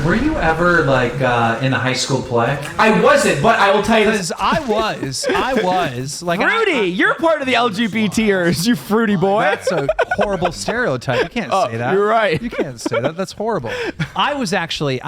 were you ever like in a high school play? I wasn't, but I will tell you this. Because I was like Fruity, you're part of the LGBTers, you fruity boy. That's a horrible stereotype. You can't say that. You're right. You can't say that. That's horrible. I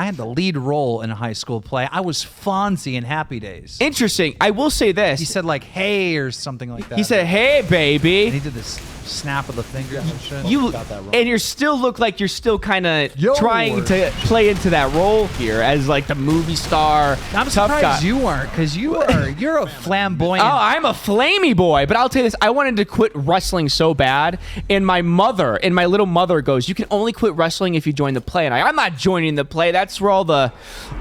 had the lead role in a high school play. I was Fonzie in Happy Days. Interesting. I will say this. He said like, hey, or something like that. He said, hey, and baby. he did this snap of the finger and shit. You got that wrong. and you still look like you're still kind of Yo. trying to play into that role here as like the movie star. I'm tough surprised guy. you weren't, because you're a flamboyant. Oh, I'm a flamey boy, but I'll tell you this: I wanted to quit wrestling so bad, and my little mother goes, "You can only quit wrestling if you join the play." And I'm not joining the play. That's where all the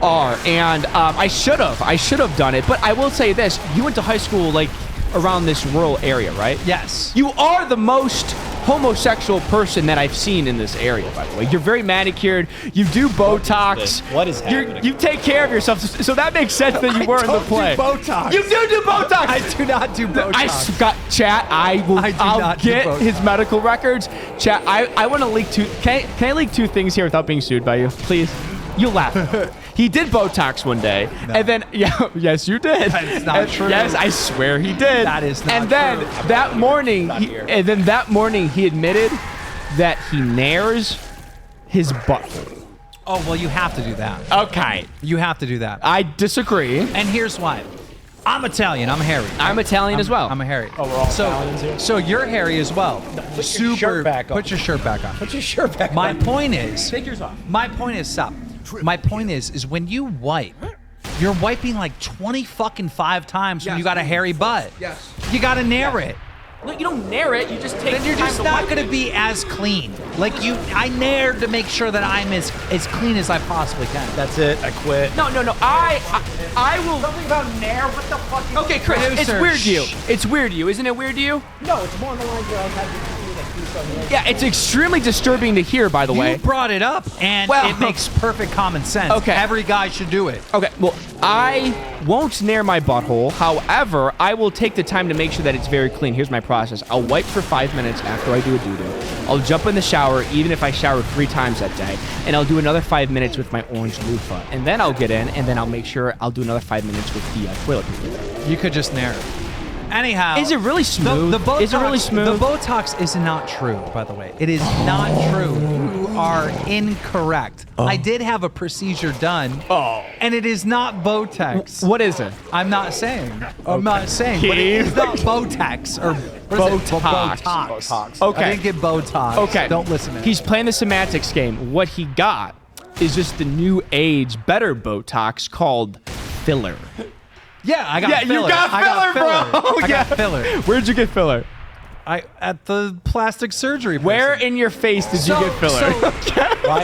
are. And I should have done it. But I will say this: you went to high school like around this rural area, right? Yes. You are the most homosexual person that I've seen in this area, by the way. You're very manicured. You do Botox. What is happening? You take care of yourself. So that makes sense that you were in the play. Botox. You do Botox. I do not do Botox. Chat, I'll not do get Botox. his medical records. Chat, I want to leak two. Can I leak two things here without being sued by you? Please. You'll laugh. He did Botox one day, and then yes, you did. That's not true. Yes, I swear he did. That is not And then true. that morning, he admitted that he nares his butthole. Oh, well, you have to do that. Okay, You have to do that. I disagree. And here's why. I'm Italian. I'm hairy. I'm Italian as well. I'm a hairy. Oh, we're all Italians here? So you're hairy as well. Put your shirt back on. Put your shirt back on. Put your shirt back My on. point is. Take yours off. My point is, stop. My point is when you wipe, you're wiping like 20 fucking 5 times when you got a hairy butt. Yes. You got to nair it. No, you don't nair it. You just take. Then you're time just to not wipe going to it. be as clean. Like I nared to make sure that I'm as clean as I possibly can. That's it. I quit. No. I will. Something about nair. What the fuck? Okay, Chris, it's Producer, weird to you. shh. It's weird to you, isn't it weird to you? No, it's more on the lines where I was having to do something. Yeah, it's extremely disturbing to hear, by the way. You brought it up, and Well- it makes perfect common sense. Okay. Every guy should do it. Okay, well, I won't nair my butthole. However, I will take the time to make sure that it's very clean. Here's my process. I'll wipe for 5 minutes after I do a doo-doo. I'll jump in the shower, even if I showered 3 times that day, and I'll do another 5 minutes with my orange loofah. And then I'll get in, and then I'll make sure I'll do another 5 minutes with the toilet paper. You could just nair it. Anyhow, Is it really smooth? The Botox, Is it really smooth? The Botox is not true, by the way. It is not true. You are incorrect. I did have a procedure done, and it is not Botox. What is it? I'm not saying. I'm not saying. But it is not Botox or what is it? Botox. Botox. Okay. I didn't get Botox. Okay. Don't listen to me. He's playing the semantics game. What he got is just the new age, better Botox called filler. Yeah, I got Yeah, filler. you got I got filler, bro. I got filler. Where'd you get filler? At the plastic surgery. Where person. in your face did you get filler?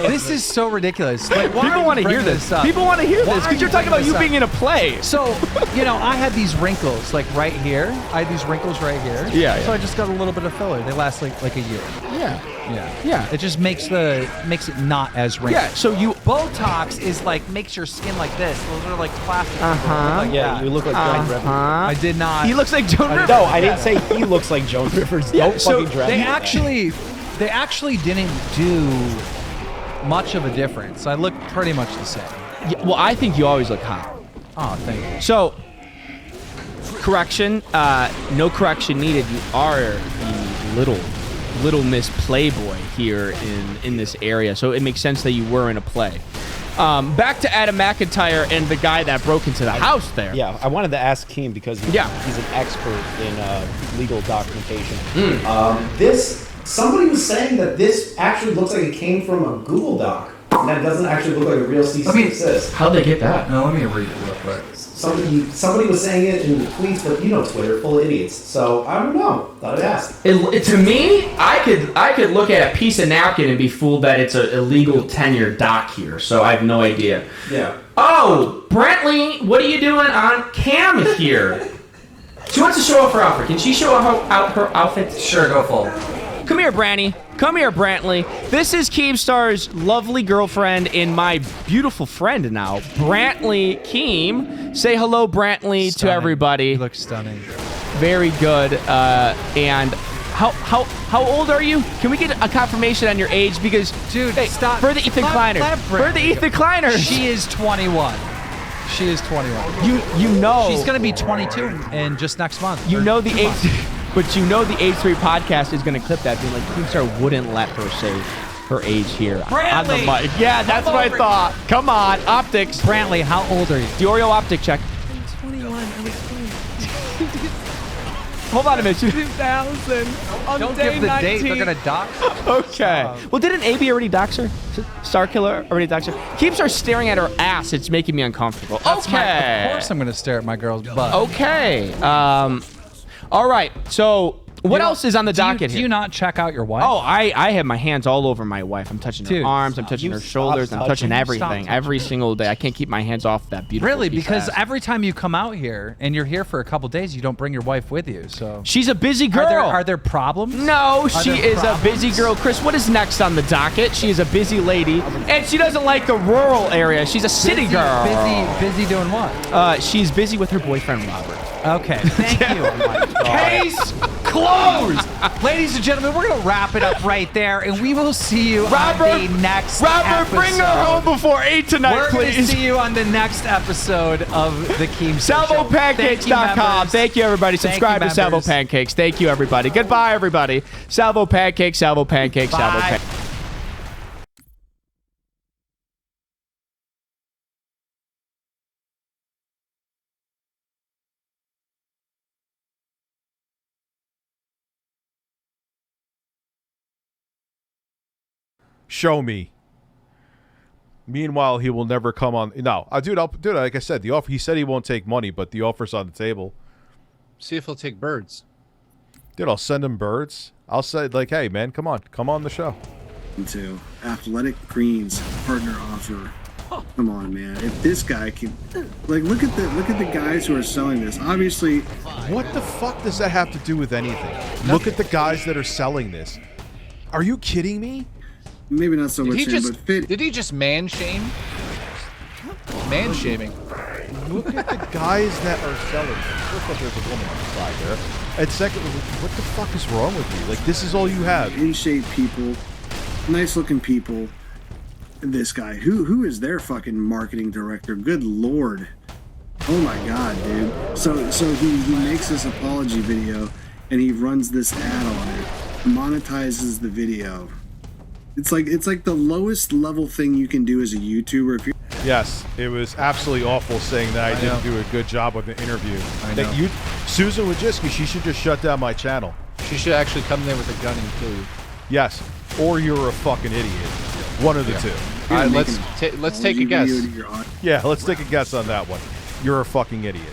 This is so ridiculous. Like, why People want to hear this. People want to hear this because you're talking about you being in a play. So, I had these wrinkles like right here. I had these wrinkles right here. Yeah, So yeah. I just got a little bit of filler. They last like a year. Yeah. Yeah. Yeah. It just makes it not as wrinkly. Yeah. So you. Botox is like makes your skin like this. Those are like plastic. Like Yeah, that. you look like Joan Rivers. I did not. He looks like Joan Rivers. No, I didn't say he looks like Joan Rivers. Don't so fucking drag They me. actually didn't do much of a difference. I look pretty much the same. Yeah, well, I think you always look hot. Oh, thank you. So, correction. No correction needed. You are the little Miss Playboy here in this area. So it makes sense that you were in a play. Back to Adam McIntyre and the guy that broke into the house there. Yeah, I wanted to ask Keem because he's an expert in legal documentation. Somebody was saying that this actually looks like it came from a Google Doc. And that doesn't actually look like a real cease and desist. How'd they get that? No, let me read it real quick. Somebody was saying it in the tweets, but Twitter, full of idiots. So I don't know. Thought I'd ask. To me, I could look at a piece of napkin and be fooled that it's a illegal tenure doc here. So I have no idea. Yeah. Oh, Brantley, what are you doing on cam here? She wants to show off her outfit. Can she show out her outfit? Sure, go full. Come here, Branny. Come here, Brantley. This is Keemstar's lovely girlfriend and my beautiful friend now, Brantley Keem. Say hello, Brantley, to Stunning. everybody. You look stunning. Very good. And How old are you? Can we get a confirmation on your age? Because Dude, hey, stop. For the Ethan Kleiner. For the Ethan Kleiner. She is 21. She is 21. You know. She's gonna be 22 in just next month. You or know the 2 age, months. but you know the H3 podcast is going to clip that, being like, Keemstar wouldn't let her say her age here on the Brantley! mic. Yeah, that's what I thought. Come on, optics. Brantley, how old are you? Diorio optic check. I'm 21. I was 20. Hold on a minute. 2000. On Don't day give the 19. date. They're gonna dox. Okay. Well, didn't AB already dox her? Star Killer already dox her? Keemstar staring at her ass. It's making me uncomfortable. That's Okay. of course I'm gonna stare at my girl's butt. Okay. All right. So what else is on the docket Do here? you not check out your wife? Oh, I have my hands all over my wife. I'm touching her Dude, arms. I'm touching her shoulders. I'm touching everything every single day. I can't keep my hands off that beautiful Really? piece of Because ass. every time you come out here and you're here for a couple days, you don't bring your wife with you. So She's a busy girl. Are there problems? No, she there is a busy problems? girl. Chris, what is next on the docket? She is a busy lady, and she doesn't like the rural area. She's a city girl. Busy doing what? She's busy with her boyfriend, Robert. Okay, thank you. Case closed. Ladies and gentlemen, we're going to wrap it up right there, and we will see you on the next Robert, bring her episode. home before 8 tonight, We're going to please. see you on the next episode of the Keemstar Show. SalvoPancakes.com. Thank you, everybody. Thank Subscribe you, to Salvo members. Pancakes. Thank you, everybody. Goodbye, everybody. Salvo Pancakes, Salvo Pancakes, Salvo Bye. Pancakes. Show me. Meanwhile, he will never come on. No, dude, like I said, the offer. He said he won't take money, but the offer's on the table. See if he'll take birds. Dude, I'll send him birds. I'll say like, hey, man, come on the show. To Athletic Greens partner offer. Come on, man. If this guy can, like, look at the guys who are selling this. Obviously, What the fuck does that have to do with anything? Look at the guys that are selling this. Are you kidding me? maybe not so Did much he him, just but fit. did he just man shame? Man shaming. Look at the guys that are selling this. First of all, there's a woman on the side there. And second, what the fuck is wrong with you? Like, this is all you have. In shape people, nice looking people. This guy, who is their fucking marketing director? Good lord. Oh my god, dude. So he makes this apology video and he runs this ad on it, monetizes the video. It's like the lowest level thing you can do as a YouTuber. If you're Yes, it was absolutely awful saying that I didn't do a good job with the interview. That you, Susan Wojcicki, she should just shut down my channel. She should actually come there with a gun and kill you. Yes, or you're a fucking idiot. One of the two. All right, gonna let's make an let's take a apology guess. video to your Yeah, let's take a guess on that one. You're a fucking idiot.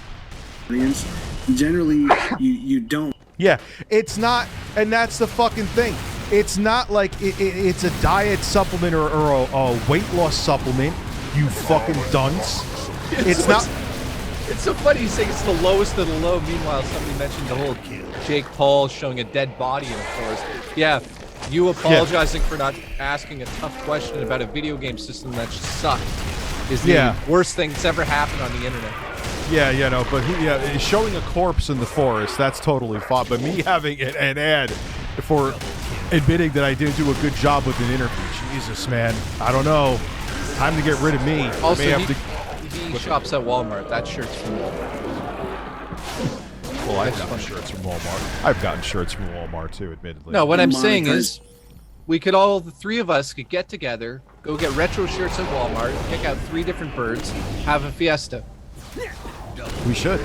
audience. Generally, you don't. Yeah, it's not, and that's the fucking thing. It's not like it's a diet supplement or a weight loss supplement, you fucking dunce. It's not. It's so funny you say it's the lowest of the low. Meanwhile, somebody mentioned the whole Jake Paul showing a dead body in the forest. Yeah, you apologizing for not asking a tough question about a video game system that just sucked is the worst thing that's ever happened on the internet. Yeah, no, but showing a corpse in the forest, that's totally fine. But me having an ad for admitting that I didn't do a good job with an interview, Jesus, man, I don't know. Time to get rid of me. Also, I may have he shops at Walmart. That shirt's from Walmart. Well, I've gotten shirts from Walmart. I've gotten shirts from Walmart too, admittedly. No, what I'm saying is, we could all, the three of us, could get together, go get retro shirts at Walmart, pick out 3 different birds, have a fiesta. We should.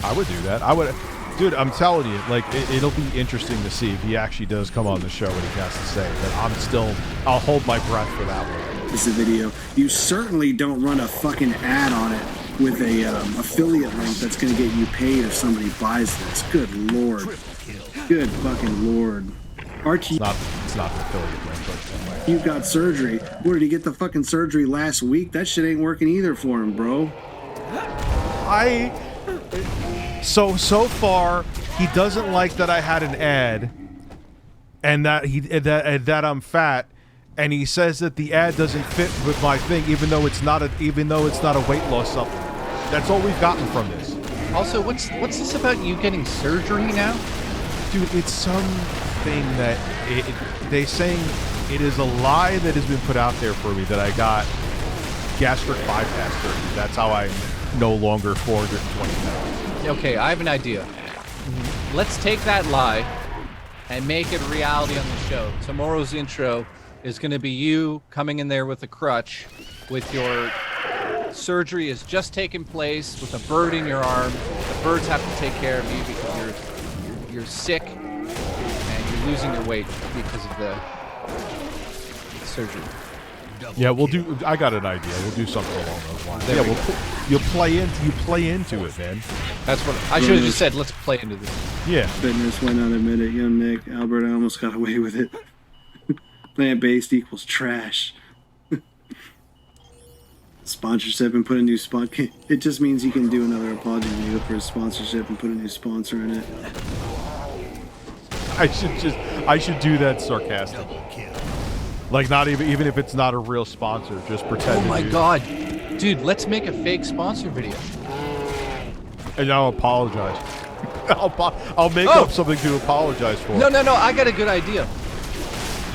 I would do that. I would. Dude, I'm telling you, like, it'll be interesting to see if he actually does come on the show and he has to say. But I'll hold my breath for that one. It's a video. You certainly don't run a fucking ad on it with a affiliate link that's going to get you paid if somebody buys this. Good lord. Good fucking lord. Archie, It's not an affiliate link, but you got surgery. Where did he get the fucking surgery last week? That shit ain't working either for him, bro. So far he doesn't like that I had an ad, and that I'm fat, and he says that the ad doesn't fit with my thing, even though it's not a weight loss supplement. That's all we've gotten from this. Also, what's this about you getting surgery now? Dude, it's something that they saying it is a lie that has been put out there for me that I got gastric bypass surgery. That's how I'm no longer 420 pounds. Okay, I have an idea. Let's take that lie and make it reality on the show. Tomorrow's intro is going to be you coming in there with a crutch, with your surgery has just taken place, with a bird in your arm. The birds have to take care of you because you're sick and you're losing your weight because of the surgery. Yeah, we'll do. I got an idea. We'll do something along those lines. There we go. You play into it, man. That's what I should have just said. Let's play into this. Yeah. Fitness, why not admit it? Young Nick, Albert, I almost got away with it. Plant-based equals trash. Sponsorship and put a new spot. It just means he can do another apology video for his sponsorship and put a new sponsor in it. I should do that sarcastically. Like not even if it's not a real sponsor, just pretend. Oh my god, dude! Let's make a fake sponsor video. And I'll apologize. I'll make up something to apologize for. No! I got a good idea.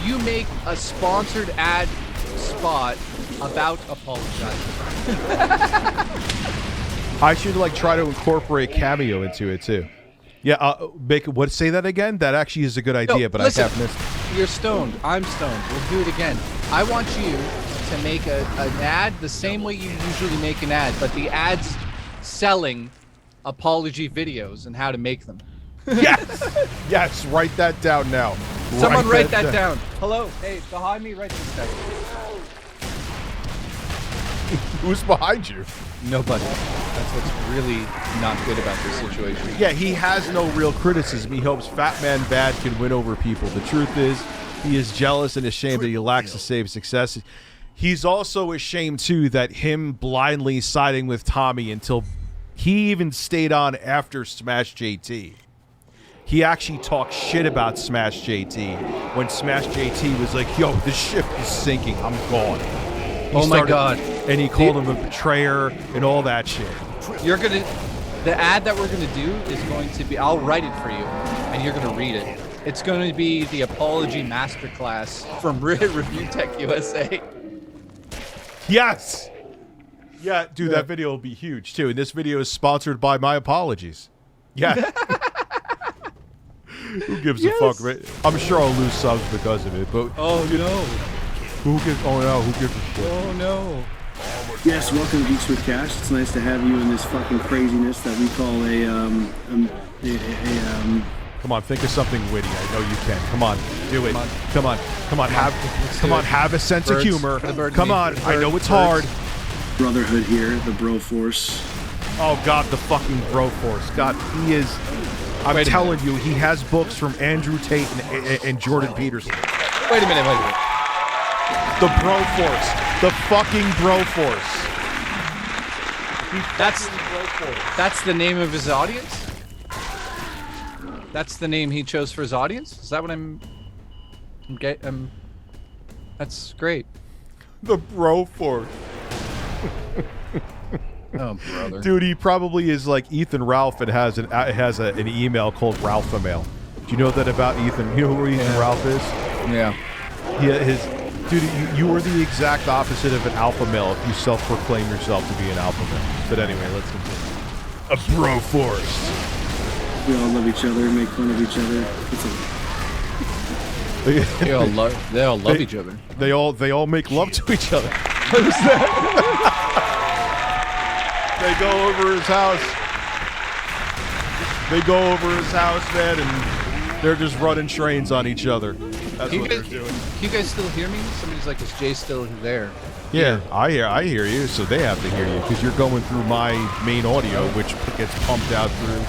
You make a sponsored ad spot about apologizing. I should like try to incorporate Cameo into it too. Yeah, say that again. That actually is a good idea, but listen, I have missed. You're stoned. I'm stoned. We'll do it again. I want you to make an ad the same way you usually make an ad, but the ad's selling apology videos and how to make them. Yes. Write that down now. Someone write that down. Hello. Hey, behind me. Write this down. Who's behind you? Nobody. That's what's really not good about this situation. Yeah, he has no real criticism. He hopes Fat Man Bad can win over people. The truth is, he is jealous and ashamed that he lacks the same success. He's also ashamed, too, that him blindly siding with Tommy until he even stayed on after Smash JT. He actually talked shit about Smash JT when Smash JT was like, yo, the ship is sinking. I'm gone. Oh my god. And he called him a betrayer and all that shit. The ad that we're gonna do is going to be, I'll write it for you, and you're gonna read it. It's going to be the apology masterclass from Review Tech USA. Yes! Yeah, dude, that video will be huge, too. And this video is sponsored by My Apologies. Yeah. Who gives a fuck, right? I'm sure I'll lose subs because of it, but... Oh, no. Who gives a shit? Oh, no. Yes, welcome to Geeks with Cash. It's nice to have you in this fucking craziness that we call a Come on, think of something witty. I know you can. Come on, do it. Come on. Have a sense of humor. Come on, I know it's hard. Brotherhood here, the Bro Force. Oh God, the fucking Bro Force. God, he is. I'm telling you, he has books from Andrew Tate and Jordan Peterson. Wait a minute. The Bro Force. The fucking Bro Force. That's the name of his audience? That's the name he chose for his audience? Is that what I'm that's great. The Bro Force. Oh, brother. Dude, he probably is like Ethan Ralph and has an email called Ralph-a-mail. Do you know that about Ethan? You know who Ethan Ralph is? Yeah. Dude, you are the exact opposite of an alpha male if you self-proclaim yourself to be an alpha male. But anyway, let's continue. A Bro Force. We all love each other, make fun of each other. They all love each other. They all make love to each other. They go over his house, man, and they're just running trains on each other. That's what they're doing. Can you guys still hear me? Somebody's like, is Jay still there? Yeah, I hear you, so they have to hear you because you're going through my main audio, which gets pumped out through.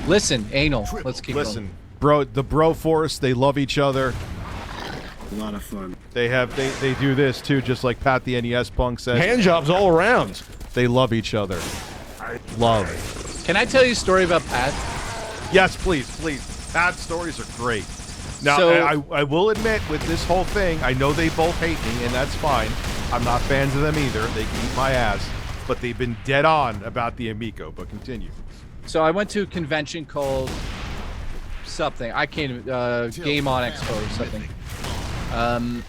Listen, anal. Let's keep going. Bro, the Bro Force, they love each other. A lot of fun. They do this too, just like Pat the NES Punk said. Hand jobs all around. They love each other. Love. Can I tell you a story about Pat? Yes, please. Pat's stories are great. Now, I will admit, with this whole thing, I know they both hate me, and that's fine. I'm not fans of them either. They can eat my ass. But they've been dead on about the Amico, but continue. So I went to a convention called something. I can't Game On Expo or something.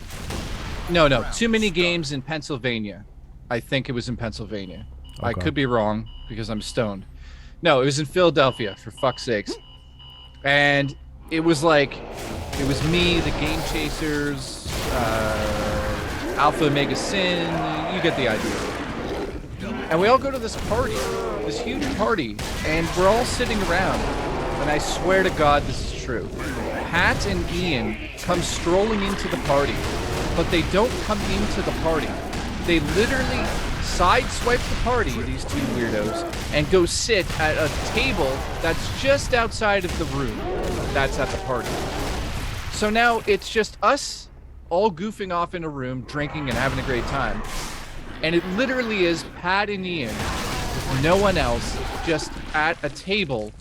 No. Too Many Games in Pennsylvania. I think it was in Pennsylvania. I could be wrong because I'm stoned. No, it was in Philadelphia, for fuck's sakes. And it was like, it was me, the Game Chasers, Alpha Omega Sin, you get the idea. And we all go to this party, this huge party, and we're all sitting around. And I swear to God this is true. Pat and Ian come strolling into the party, but they don't come into the party. They literally sideswipe the party, these two weirdos, and go sit at a table that's just outside of the room that's at the party. So now it's just us all goofing off in a room, drinking and having a great time. And it literally is Pat and Ian, with no one else, just at a table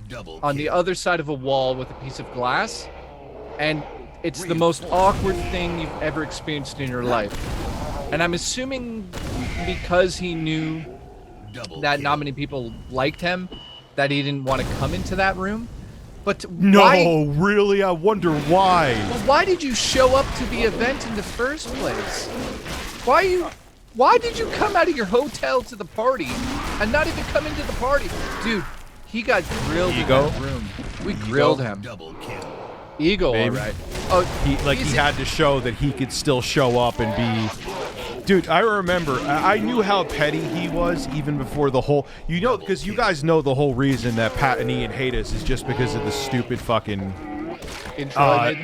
on the other side of a wall with a piece of glass. And it's the most awkward thing you've ever experienced in your life. And I'm assuming because he knew that not many people liked him, that he didn't want to come into that room. But no, really? I wonder why. Well, why did you show up to the event in the first place? Why did you come out of your hotel to the party and not even come into the party? Dude, he got grilled in that room. We grilled him. Ego, all right. Oh, he had to show that he could still show up and be. Dude, I remember. I knew how petty he was even before the whole. You know, because you guys know the whole reason that Pat and Ian hate us is just because of the stupid fucking intro.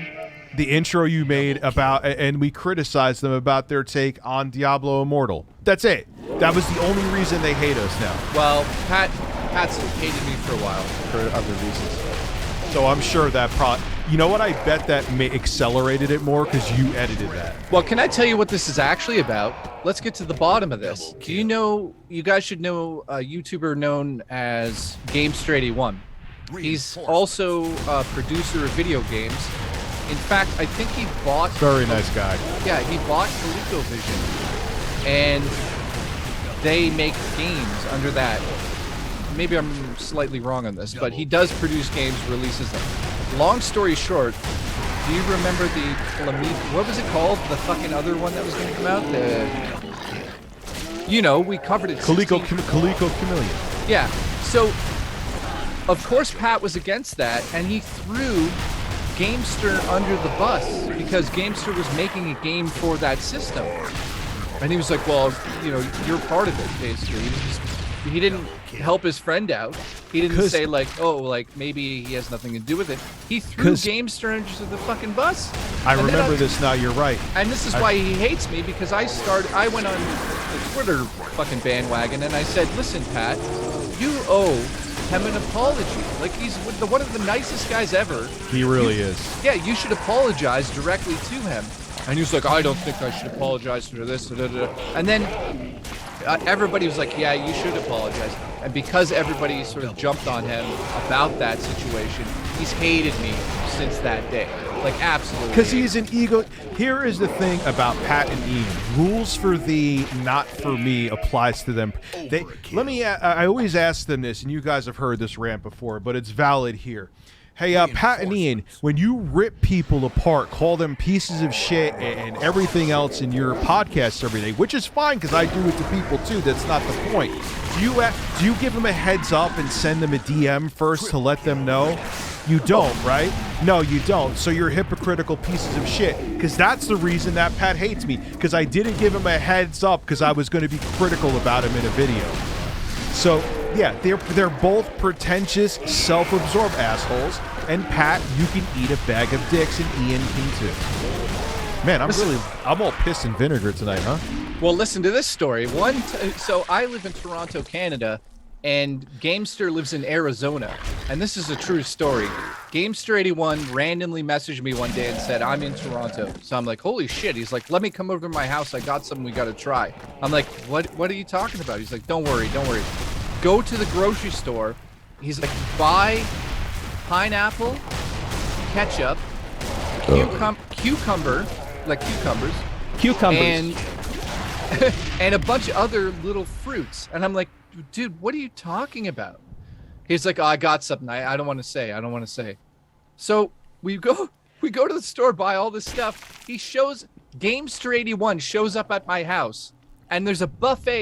The intro you made about, and we criticized them about their take on Diablo Immortal. That's it. That was the only reason they hate us now. Well, Pat's hated me for a while for other reasons. So I'm sure that you know what? I bet that accelerated it more because you edited that. Well, can I tell you what this is actually about? Let's get to the bottom of this. Do you know? You guys should know a YouTuber known as Gamester81. He's also a producer of video games. In fact, I think he bought... Very nice guy. Yeah, he bought ColecoVision, and they make games under that. Maybe I'm slightly wrong on this, but he does produce games, releases them. Long story short, do you remember the what was it called? The fucking other one that was going to come out? We covered it. Coleco Chameleon. Yeah. So, of course, Pat was against that, and he threw Gamester under the bus because Gamester was making a game for that system. And he was like, well, you're part of it, basically. He didn't help his friend out. He didn't say maybe he has nothing to do with it. He threw Gamester under the fucking bus. I remember this now, you're right. And this is why he hates me, because I went on the Twitter fucking bandwagon and I said, listen, Pat, you owe him an apology. Like, he's one of the nicest guys ever. He really is. Yeah, you should apologize directly to him. And he was like, I don't think I should apologize for this. And then everybody was like, yeah, you should apologize. And because everybody sort of jumped on him about that situation, he's hated me since that day. Like, absolutely. Because he's an ego. Here is the thing about Pat and Ian. Rules for thee, not for me, applies to them. I always ask them this, and you guys have heard this rant before, but it's valid here. Hey, Pat and Ian, when you rip people apart, call them pieces of shit and everything else in your podcast every day, which is fine because I do it to people too. That's not the point. Do you give them a heads up and send them a DM first to let them know? You don't, right? No, you don't. So you're hypocritical pieces of shit because that's the reason that Pat hates me, because I didn't give him a heads up because I was going to be critical about him in a video. So, yeah, they're both pretentious, self-absorbed assholes. And Pat, you can eat a bag of dicks, and Ian can too. Man, I'm all piss and vinegar tonight, huh? Well, listen to this story. So I live in Toronto, Canada, and Gamester lives in Arizona. And this is a true story. Gamester81 randomly messaged me one day and said, I'm in Toronto. So I'm like, holy shit. He's like, let me come over to my house. I got something we got to try. I'm like, what are you talking about? He's like, don't worry. Go to the grocery store. He's like, buy pineapple, ketchup, cucumbers, and a bunch of other little fruits. And I'm like, dude, what are you talking about? He's like, oh, I got something. I don't want to say. So we go to the store, buy all this stuff. He shows Gamester 81 shows up at my house, and there's a buffet